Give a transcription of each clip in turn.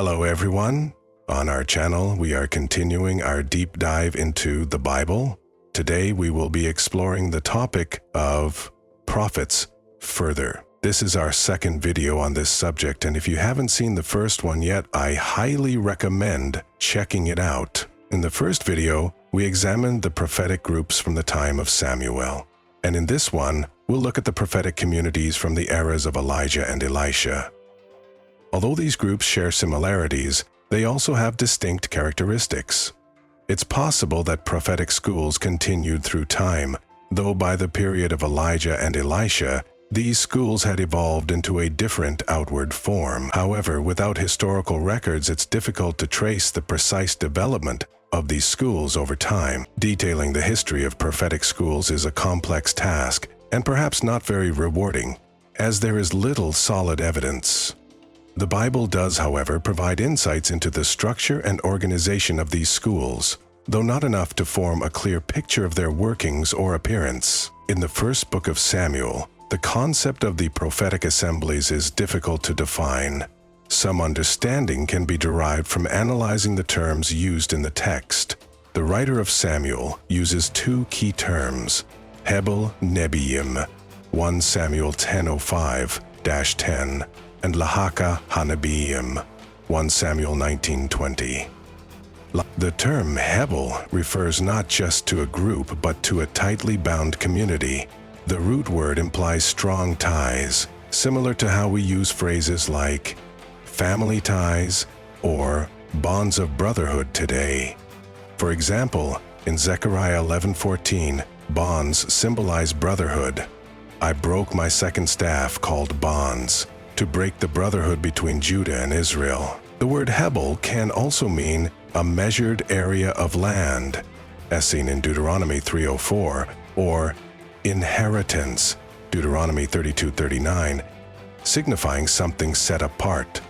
Hello everyone. On our channel, we are continuing our deep dive into the Bible. Today we will be exploring the topic of prophets further. This is our second video on this subject, and if you haven't seen the first one yet, I highly recommend checking it out. In the first video, we examined the prophetic groups from the time of Samuel. And in this one, we'll look at the prophetic communities from the eras of Elijah and Elisha. Although these groups share similarities, they also have distinct characteristics. It's possible that prophetic schools continued through time, though by the period of Elijah and Elisha, these schools had evolved into a different outward form. However, without historical records, it's difficult to trace the precise development of these schools over time. Detailing the history of prophetic schools is a complex task, and perhaps not very rewarding, as there is little solid evidence. The Bible does, however, provide insights into the structure and organization of these schools, though not enough to form a clear picture of their workings or appearance. In the first book of Samuel, the concept of the prophetic assemblies is difficult to define. Some understanding can be derived from analyzing the terms used in the text. The writer of Samuel uses two key terms, Hebel Nebiim, 1 Samuel 10:05-10, and Lahaka Hanabiim, 1 Samuel 19:20. The term Hebel refers not just to a group, but to a tightly bound community. The root word implies strong ties, similar to how we use phrases like family ties or bonds of brotherhood today. For example, in Zechariah 11:14, bonds symbolize brotherhood. I broke my second staff, called bonds, to break the brotherhood between Judah and Israel. The word Hebel can also mean a measured area of land, as seen in Deuteronomy 3:04, or inheritance, Deuteronomy 32:39, signifying something set apart.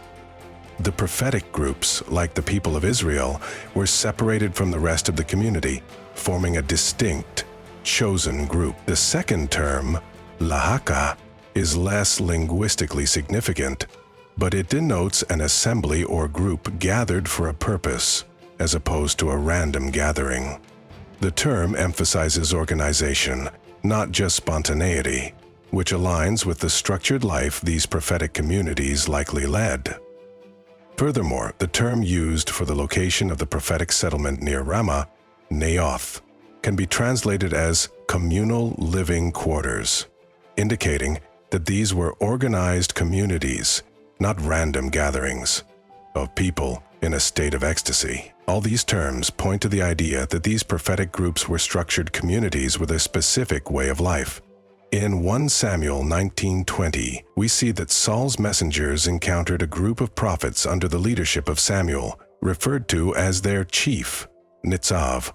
The prophetic groups, like the people of Israel, were separated from the rest of the community, forming a distinct, chosen group. The second term, Lahaka, is less linguistically significant, but it denotes an assembly or group gathered for a purpose, as opposed to a random gathering. The term emphasizes organization, not just spontaneity, which aligns with the structured life these prophetic communities likely led. Furthermore, the term used for the location of the prophetic settlement near Ramah, Naoth, can be translated as communal living quarters, indicating that these were organized communities, not random gatherings of people in a state of ecstasy. All these terms point to the idea that these prophetic groups were structured communities with a specific way of life. In 1 Samuel 19:20, we see that Saul's messengers encountered a group of prophets under the leadership of Samuel, referred to as their chief, Nitzav.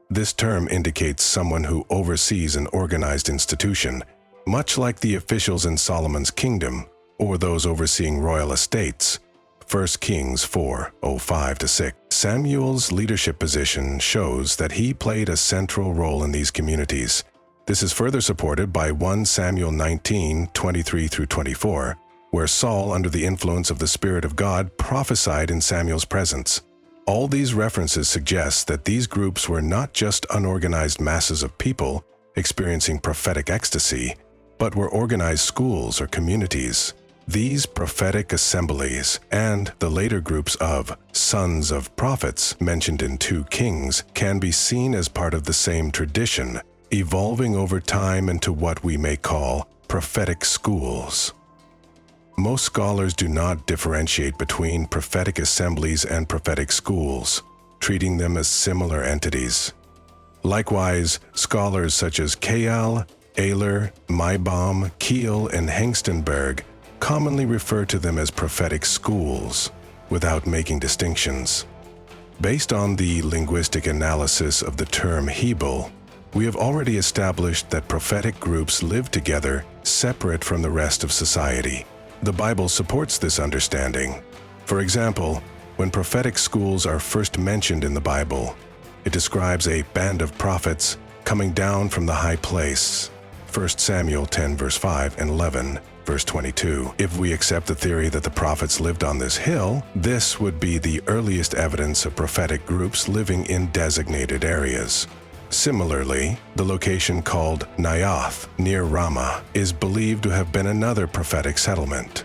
This term indicates someone who oversees an organized institution, much like the officials in Solomon's kingdom or those overseeing royal estates. 1 Kings 4:05-6. Samuel's leadership position shows that he played a central role in these communities. This is further supported by 1 Samuel 19:23-24, where Saul, under the influence of the Spirit of God, prophesied in Samuel's presence. All these references suggest that these groups were not just unorganized masses of people experiencing prophetic ecstasy, but were organized schools or communities. These prophetic assemblies and the later groups of sons of prophets mentioned in 2 Kings can be seen as part of the same tradition, evolving over time into what we may call prophetic schools. Most scholars do not differentiate between prophetic assemblies and prophetic schools, treating them as similar entities. Likewise, scholars such as Kayal, Ehler, Maibaum, Kiel, and Hengstenberg commonly refer to them as prophetic schools, without making distinctions. Based on the linguistic analysis of the term Hebel, we have already established that prophetic groups live together, separate from the rest of society. The Bible supports this understanding. For example, when prophetic schools are first mentioned in the Bible, it describes a band of prophets coming down from the high place. 1 Samuel 10:5 and 11, verse 22. If we accept the theory that the prophets lived on this hill, this would be the earliest evidence of prophetic groups living in designated areas. Similarly, the location called Naioth, near Ramah, is believed to have been another prophetic settlement.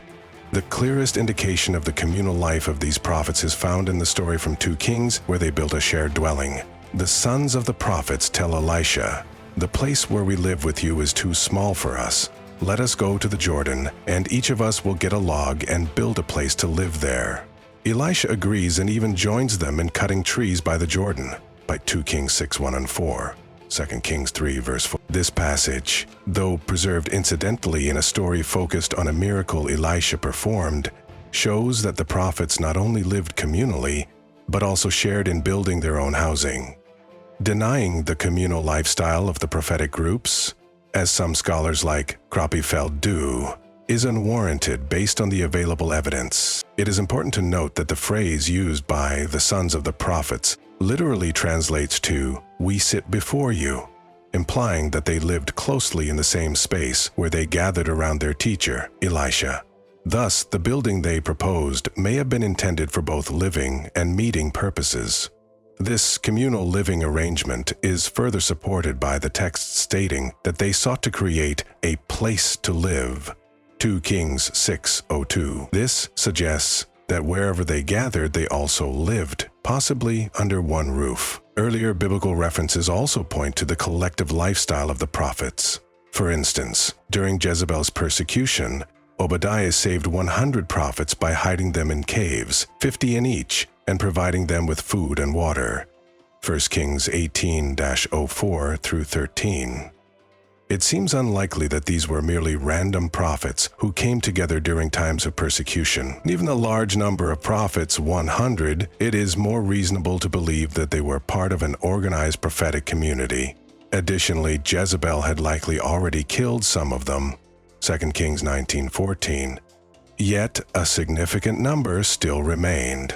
The clearest indication of the communal life of these prophets is found in the story from 2 Kings, where they built a shared dwelling. The sons of the prophets tell Elisha, "The place where we live with you is too small for us. Let us go to the Jordan, and each of us will get a log and build a place to live there." Elisha agrees and even joins them in cutting trees by the Jordan, by 2 Kings 6:1 and 4, 2 Kings 3 verse 4. This passage, though preserved incidentally in a story focused on a miracle Elisha performed, shows that the prophets not only lived communally, but also shared in building their own housing. Denying the communal lifestyle of the prophetic groups, as some scholars like Prophetic do, is unwarranted based on the available evidence. It is important to note that the phrase used by the sons of the prophets literally translates to, "We sit before you," implying that they lived closely in the same space where they gathered around their teacher, Elisha. Thus, the building they proposed may have been intended for both living and meeting purposes. This communal living arrangement is further supported by the text stating that they sought to create a place to live. 2 Kings 6:02. This suggests that wherever they gathered, they also lived, possibly under one roof. Earlier biblical references also point to the collective lifestyle of the prophets. For instance, during Jezebel's persecution, Obadiah saved 100 prophets by hiding them in caves, 50 in each, and providing them with food and water. 1 Kings 18-04 through 13. It seems unlikely that these were merely random prophets who came together during times of persecution. Given the large number of prophets, 100, it is more reasonable to believe that they were part of an organized prophetic community. Additionally, Jezebel had likely already killed some of them, 2 Kings 19:14. Yet, a significant number still remained.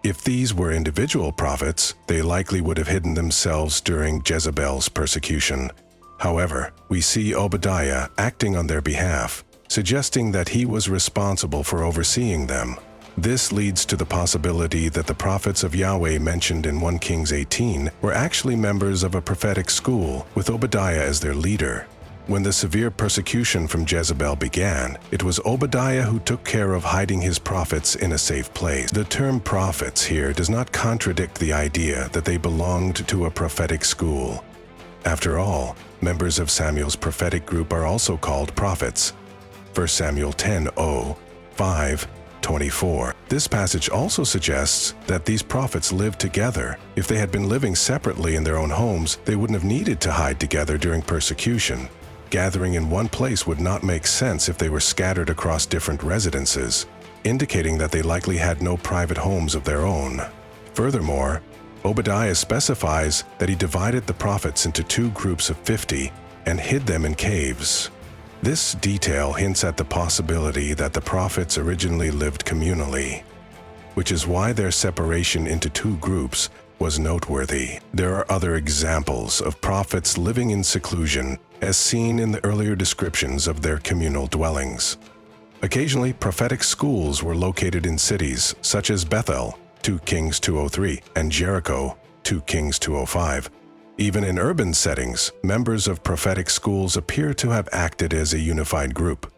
If these were individual prophets, they likely would have hidden themselves during Jezebel's persecution. However, we see Obadiah acting on their behalf, suggesting that he was responsible for overseeing them. This leads to the possibility that the prophets of Yahweh mentioned in 1 Kings 18 were actually members of a prophetic school, with Obadiah as their leader. When the severe persecution from Jezebel began, it was Obadiah who took care of hiding his prophets in a safe place. The term prophets here does not contradict the idea that they belonged to a prophetic school. After all, members of Samuel's prophetic group are also called prophets. 1 Samuel 10:5-24. This passage also suggests that these prophets lived together. If they had been living separately in their own homes, they wouldn't have needed to hide together during persecution. Gathering in one place would not make sense if they were scattered across different residences, indicating that they likely had no private homes of their own. Furthermore, Obadiah specifies that he divided the prophets into 2 groups of 50 and hid them in caves. This detail hints at the possibility that the prophets originally lived communally, which is why their separation into 2 groups was noteworthy. There are other examples of prophets living in seclusion, as seen in the earlier descriptions of their communal dwellings. Occasionally, prophetic schools were located in cities such as Bethel, 2 Kings 2:03, and Jericho, 2 Kings 2:05. Even in urban settings, members of prophetic schools appear to have acted as a unified group.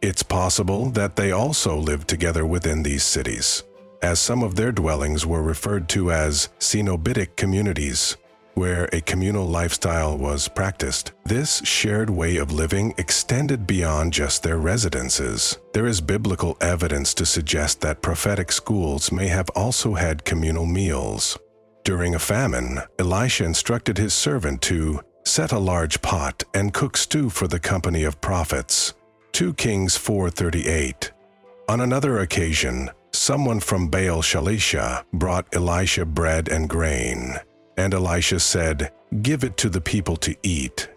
It's possible that they also lived together within these cities, as some of their dwellings were referred to as cenobitic communities, where a communal lifestyle was practiced. This shared way of living extended beyond just their residences. There is biblical evidence to suggest that prophetic schools may have also had communal meals. During a famine, Elisha instructed his servant to set a large pot and cook stew for the company of prophets. 2 Kings 4:38. On another occasion, someone from Baal Shalisha brought Elisha bread and grain. And Elisha said, "Give it to the people to eat."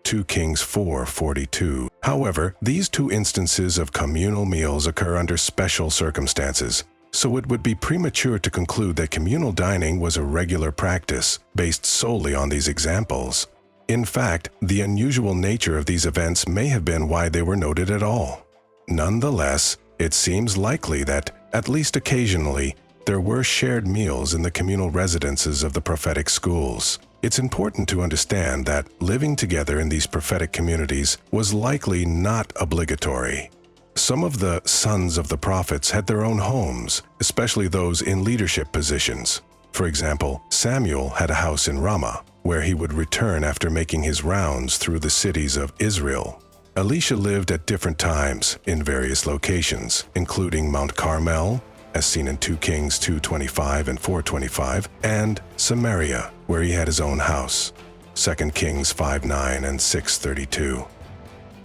2 Kings 4:42. However, these 2 instances of communal meals occur under special circumstances, so it would be premature to conclude that communal dining was a regular practice based solely on these examples. In fact, the unusual nature of these events may have been why they were noted at all. Nonetheless, it seems likely that, at least occasionally, there were shared meals in the communal residences of the prophetic schools. It's important to understand that living together in these prophetic communities was likely not obligatory. Some of the sons of the prophets had their own homes, especially those in leadership positions. For example, Samuel had a house in Ramah, where he would return after making his rounds through the cities of Israel. Elisha lived at different times in various locations, including Mount Carmel, as seen in 2 Kings 2:25 and 4:25, and Samaria, where he had his own house, 2 Kings 5:9 and 6:32.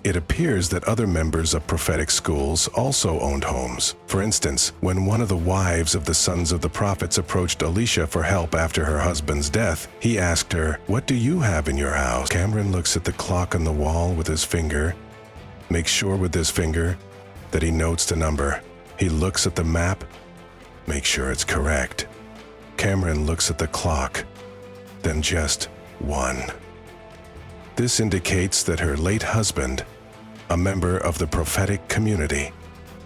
It appears that other members of prophetic schools also owned homes. For instance, when one of the wives of the sons of the prophets approached Elisha for help after her husband's death, he asked her, "What do you have in your house?" Cameron looks at the clock on the wall with his finger, makes sure with his finger that he notes the number. He looks at the map, makes sure it's correct. Cameron looks at the clock, then just 1. This indicates that her late husband, a member of the prophetic community,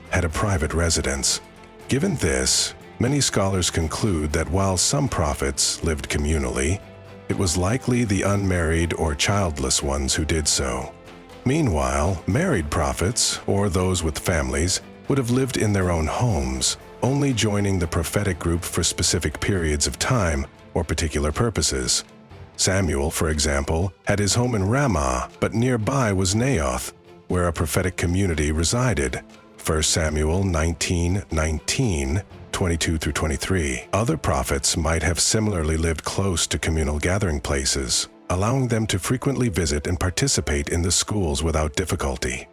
had a private residence. Given this, many scholars conclude that while some prophets lived communally, it was likely the unmarried or childless ones who did so. Meanwhile, married prophets, or those with families, would have lived in their own homes, only joining the prophetic group for specific periods of time or particular purposes. Samuel, for example, had his home in Ramah, but nearby was Naioth, where a prophetic community resided. 1 Samuel 19:19, 22-23. Other prophets might have similarly lived close to communal gathering places, allowing them to frequently visit and participate in the schools without difficulty.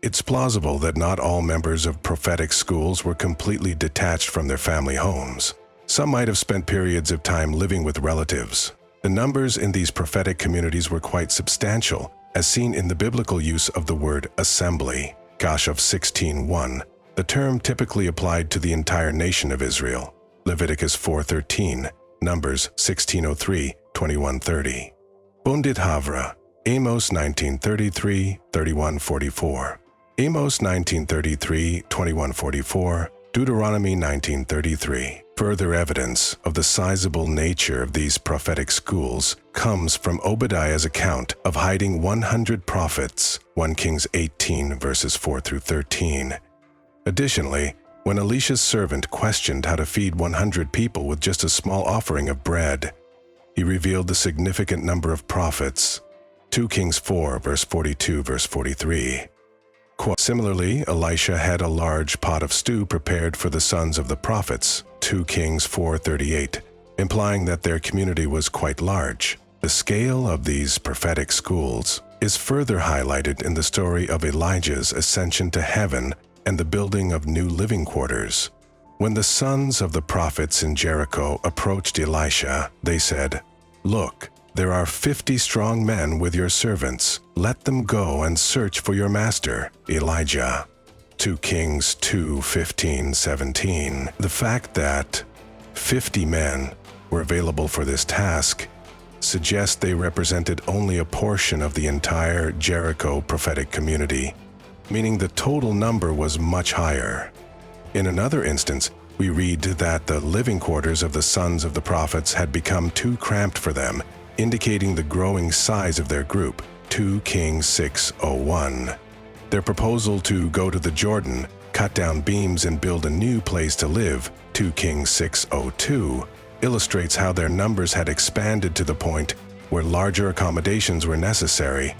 It's plausible that not all members of prophetic schools were completely detached from their family homes. Some might have spent periods of time living with relatives. The numbers in these prophetic communities were quite substantial, as seen in the biblical use of the word assembly, Kashaf 16:1, the term typically applied to the entire nation of Israel, Leviticus 4:13, Numbers 16:03, 21:30. Bundit Havra, Amos 19:33, 31:44. Amos 19:33, 21:44, Deuteronomy 19:33. Further evidence of the sizable nature of these prophetic schools comes from Obadiah's account of hiding 100 prophets, 1 Kings 18 verses 4-13. Additionally, when Elisha's servant questioned how to feed 100 people with just a small offering of bread, he revealed the significant number of prophets, 2 Kings 4 verse 42 verse 43. Similarly, Elisha had a large pot of stew prepared for the sons of the prophets, 2 Kings 4:38, implying that their community was quite large. The scale of these prophetic schools is further highlighted in the story of Elijah's ascension to heaven and the building of new living quarters. When the sons of the prophets in Jericho approached Elisha, they said, "Look, there are 50 strong men with your servants. Let them go and search for your master, Elijah." 2 Kings 2:15-17. The fact that 50 men were available for this task suggests they represented only a portion of the entire Jericho prophetic community, meaning the total number was much higher. In another instance, we read that the living quarters of the sons of the prophets had become too cramped for them, indicating the growing size of their group, 2 Kings 6:01. Their proposal to go to the Jordan, cut down beams and build a new place to live, 2 Kings 6:02, illustrates how their numbers had expanded to the point where larger accommodations were necessary.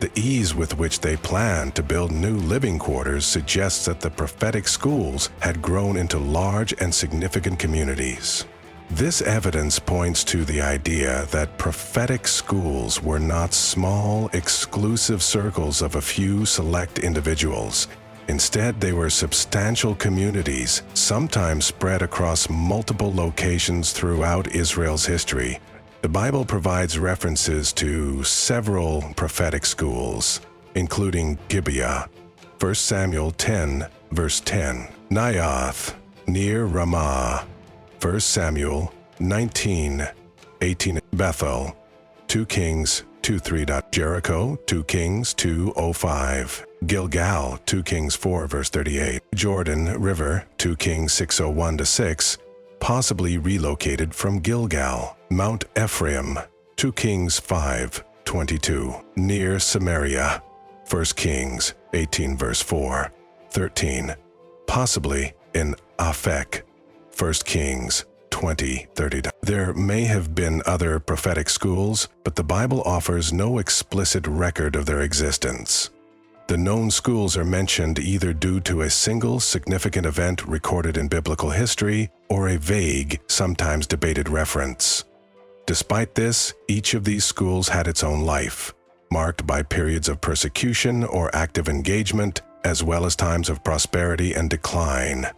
The ease with which they planned to build new living quarters suggests that the prophetic schools had grown into large and significant communities. This evidence points to the idea that prophetic schools were not small, exclusive circles of a few select individuals. Instead, they were substantial communities, sometimes spread across multiple locations throughout Israel's history. The Bible provides references to several prophetic schools, including Gibeah, 1 Samuel 10, verse 10, Naioth, near Ramah, 1 Samuel 19:18, Bethel, 2 Kings 2:3. Jericho, 2 Kings 2:05. Gilgal, 2 Kings 4 verse 38. Jordan River, 2 Kings 6:01-6, possibly relocated from Gilgal. Mount Ephraim, 2 Kings 5:22. Near Samaria, 1 Kings 18 verse 4, 13. Possibly in Aphek, 1 Kings 20:30. There may have been other prophetic schools, but the Bible offers no explicit record of their existence. The known schools are mentioned either due to a single significant event recorded in biblical history or a vague, sometimes debated reference. Despite this, each of these schools had its own life, marked by periods of persecution or active engagement, as well as times of prosperity and decline.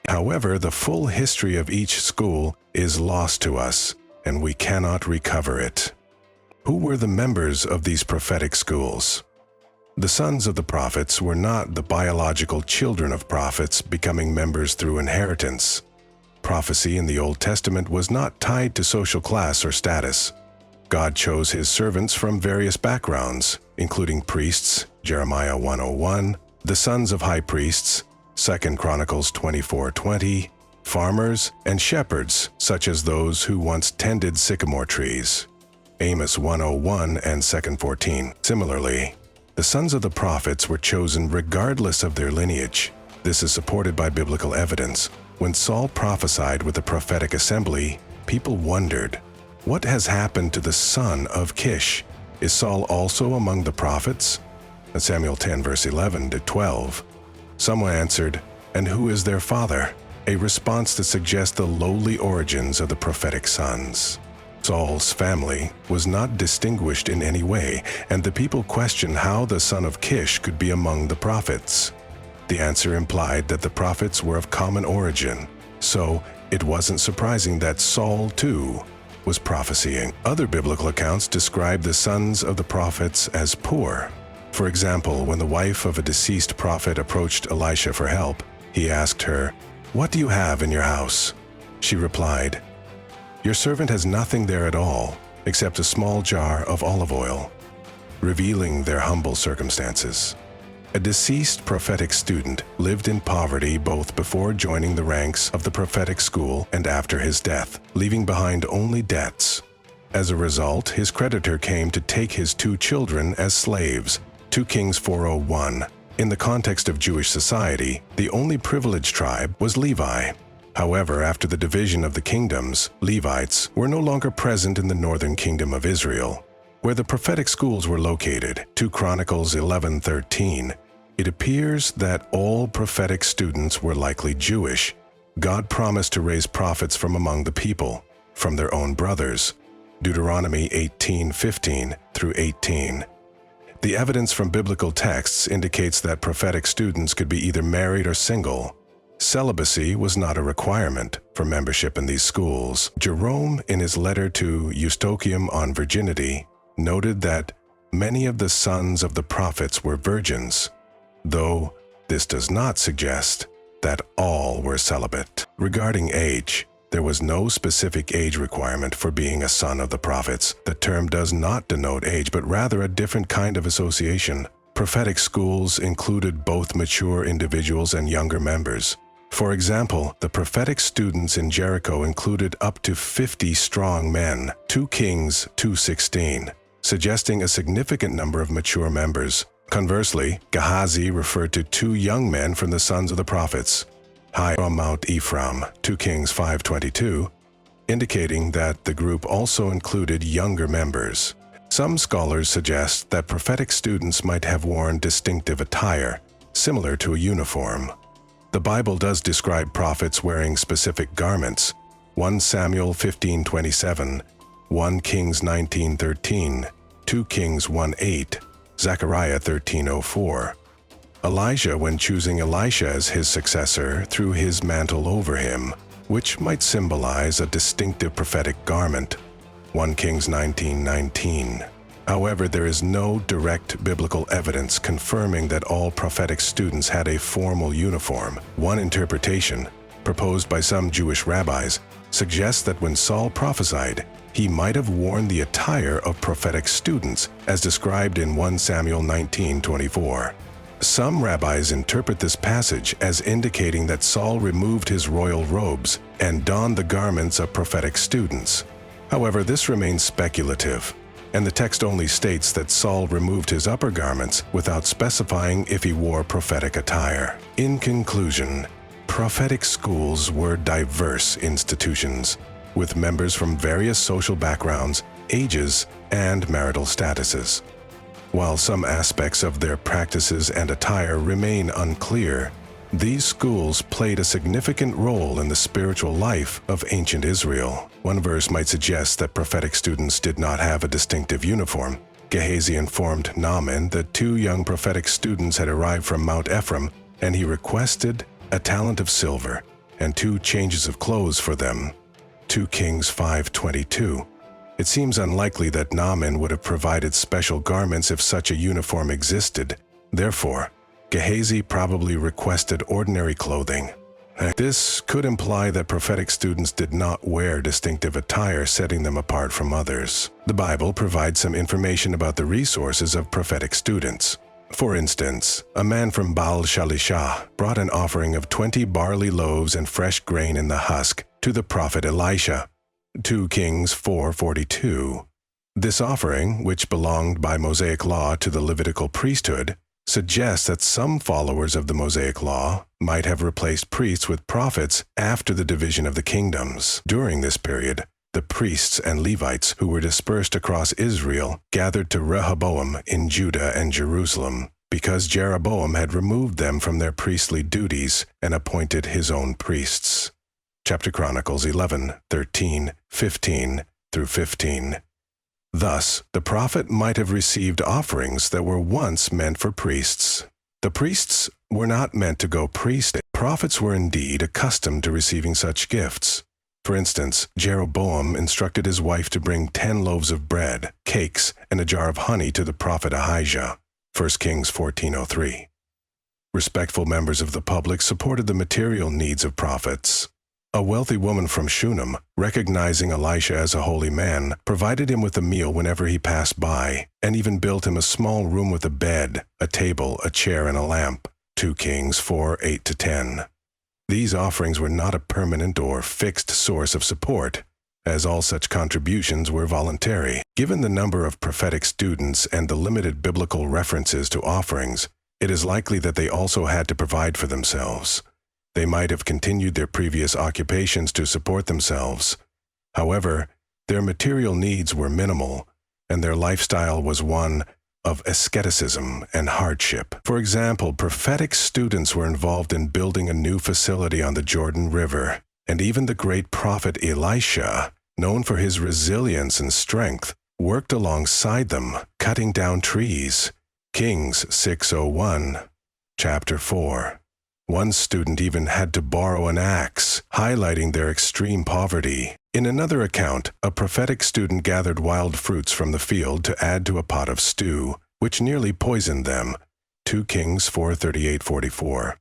However, the full history of each school is lost to us, and we cannot recover it. Who were the members of these prophetic schools? The sons of the prophets were not the biological children of prophets becoming members through inheritance. Prophecy in the Old Testament was not tied to social class or status. God chose his servants from various backgrounds, including priests, Jeremiah 1:01, the sons of high priests, 2 Chronicles 24:20, farmers and shepherds, such as those who once tended sycamore trees, Amos 1:01 and 2:14. Similarly, the sons of the prophets were chosen regardless of their lineage. This is supported by biblical evidence. When Saul prophesied with the prophetic assembly, people wondered, what has happened to the son of Kish? Is Saul also among the prophets? In Samuel 10 verse 11-12, someone answered, and who is their father? A response that suggests the lowly origins of the prophetic sons. Saul's family was not distinguished in any way, and the people questioned how the son of Kish could be among the prophets. The answer implied that the prophets were of common origin, so it wasn't surprising that Saul, too, was prophesying. Other biblical accounts describe the sons of the prophets as poor. For example, when the wife of a deceased prophet approached Elisha for help, he asked her, "What do you have in your house?" She replied, "Your servant has nothing there at all, except a small jar of olive oil," revealing their humble circumstances. A deceased prophetic student lived in poverty both before joining the ranks of the prophetic school and after his death, leaving behind only debts. As a result, his creditor came to take his 2 children as slaves, 2 Kings 4:01. In the context of Jewish society, the only privileged tribe was Levi. However, after the division of the kingdoms, Levites were no longer present in the northern kingdom of Israel, where the prophetic schools were located. 2 Chronicles 11:13. It appears that all prophetic students were likely Jewish. God promised to raise prophets from among the people, from their own brothers. Deuteronomy 18:15-18. The evidence from biblical texts indicates that prophetic students could be either married or single. Celibacy was not a requirement for membership in these schools. Jerome, in his letter to Eustochium on virginity, noted that many of the sons of the prophets were virgins, though this does not suggest that all were celibate. Regarding age, there was no specific age requirement for being a son of the prophets. The term does not denote age, but rather a different kind of association. Prophetic schools included both mature individuals and younger members. For example, the prophetic students in Jericho included up to 50 strong men, 2 Kings 2:16, suggesting a significant number of mature members. Conversely, Gehazi referred to 2 young men from the sons of the prophets, high from Mount Ephraim, 2 Kings 5:22, indicating that the group also included younger members. Some scholars suggest that prophetic students might have worn distinctive attire, similar to a uniform. The Bible does describe prophets wearing specific garments, 1 Samuel 15:27, 1 Kings 19:13, 2 Kings 1:8, Zechariah 13:04. Elijah, when choosing Elisha as his successor, threw his mantle over him, which might symbolize a distinctive prophetic garment, 1 Kings 19:19. However, there is no direct biblical evidence confirming that all prophetic students had a formal uniform. One interpretation, proposed by some Jewish rabbis, suggests that when Saul prophesied, he might have worn the attire of prophetic students, as described in 1 Samuel 19:24. Some rabbis interpret this passage as indicating that Saul removed his royal robes and donned the garments of prophetic students. However, this remains speculative, and the text only states that Saul removed his upper garments without specifying if he wore prophetic attire. In conclusion, prophetic schools were diverse institutions, with members from various social backgrounds, ages, and marital statuses. While some aspects of their practices and attire remain unclear, these schools played a significant role in the spiritual life of ancient Israel. One verse might suggest that prophetic students did not have a distinctive uniform. Gehazi informed Naaman that 2 young prophetic students had arrived from Mount Ephraim, and he requested a talent of silver and 2 changes of clothes for them. 2 Kings 5:22. It seems unlikely that Naaman would have provided special garments if such a uniform existed. Therefore, Gehazi probably requested ordinary clothing. This could imply that prophetic students did not wear distinctive attire, setting them apart from others. The Bible provides some information about the resources of prophetic students. For instance, a man from Baal Shalisha brought an offering of 20 barley loaves and fresh grain in the husk to the prophet Elisha. 2 Kings 4:42. This offering, which belonged by Mosaic law to the Levitical priesthood, suggests that some followers of the Mosaic law might have replaced priests with prophets after the division of the kingdoms. During this period, the priests and Levites who were dispersed across Israel gathered to Rehoboam in Judah and Jerusalem, because Jeroboam had removed them from their priestly duties and appointed his own priests. Chapter Chronicles 11:13, 15 through 15. Thus, the prophet might have received offerings that were once meant for priests. The priests were not meant to go priesting. Prophets were indeed accustomed to receiving such gifts. For instance, Jeroboam instructed his wife to bring 10 loaves of bread, cakes, and a jar of honey to the prophet Ahijah. 1 Kings 14:03. Respectful members of the public supported the material needs of prophets. A wealthy woman from Shunem, recognizing Elisha as a holy man, provided him with a meal whenever he passed by, and even built him a small room with a bed, a table, a chair, and a lamp. 2 Kings 4:8-10. These offerings were not a permanent or fixed source of support, as all such contributions were voluntary. Given the number of prophetic students and the limited biblical references to offerings, it is likely that they also had to provide for themselves. They might have continued their previous occupations to support themselves. However, their material needs were minimal, and their lifestyle was one of asceticism and hardship. For example, prophetic students were involved in building a new facility on the Jordan River, and even the great prophet Elisha, known for his resilience and strength, worked alongside them, cutting down trees. Kings 6:01, chapter 4. One student even had to borrow an axe, highlighting their extreme poverty. In another account, a prophetic student gathered wild fruits from the field to add to a pot of stew, which nearly poisoned them. 2 Kings 4:38-44.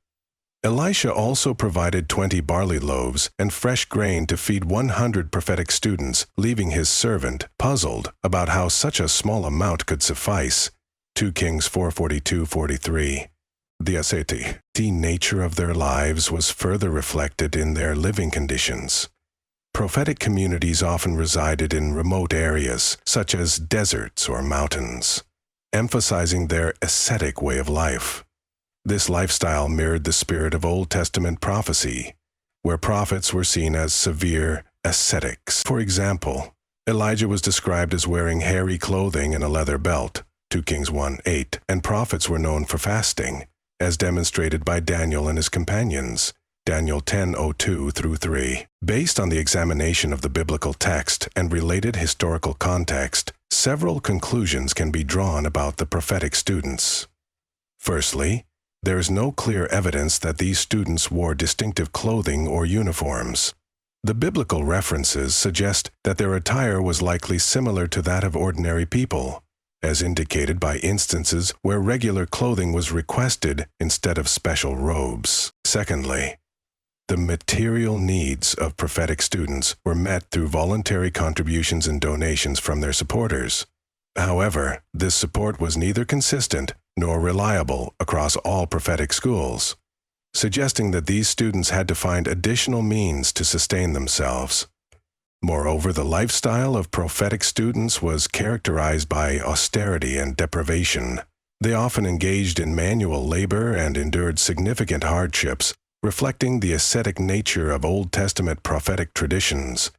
Elisha also provided 20 barley loaves and fresh grain to feed 100 prophetic students, leaving his servant puzzled about how such a small amount could suffice. 2 Kings 4:42-43. The asceti nature of their lives was further reflected in their living conditions. Prophetic communities often resided in remote areas, such as deserts or mountains, emphasizing their ascetic way of life. This lifestyle mirrored the spirit of Old Testament prophecy, where prophets were seen as severe ascetics. For example, Elijah was described as wearing hairy clothing and a leather belt, 2 Kings 1:8, and prophets were known for fasting, as demonstrated by Daniel and his companions, Daniel 10:02-3. Based on the examination of the biblical text and related historical context, several conclusions can be drawn about the prophetic students. Firstly, there is no clear evidence that these students wore distinctive clothing or uniforms. The biblical references suggest that their attire was likely similar to that of ordinary people, as indicated by instances where regular clothing was requested instead of special robes. Secondly, The material needs of prophetic students were met through voluntary contributions and donations from their supporters. However, this support was neither consistent nor reliable across all prophetic schools, suggesting that these students had to find additional means to sustain themselves. Moreover, the lifestyle of prophetic students was characterized by austerity and deprivation. They often engaged in manual labor and endured significant hardships, reflecting the ascetic nature of Old Testament prophetic traditions.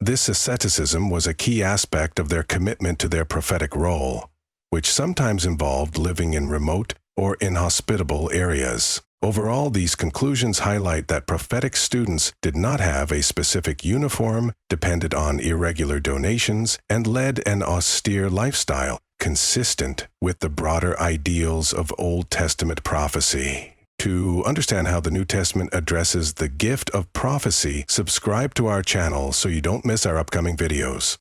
This asceticism was a key aspect of their commitment to their prophetic role, which sometimes involved living in remote or inhospitable areas. Overall, these conclusions highlight that prophetic students did not have a specific uniform, depended on irregular donations, and led an austere lifestyle consistent with the broader ideals of Old Testament prophecy. To understand how the New Testament addresses the gift of prophecy, subscribe to our channel so you don't miss our upcoming videos.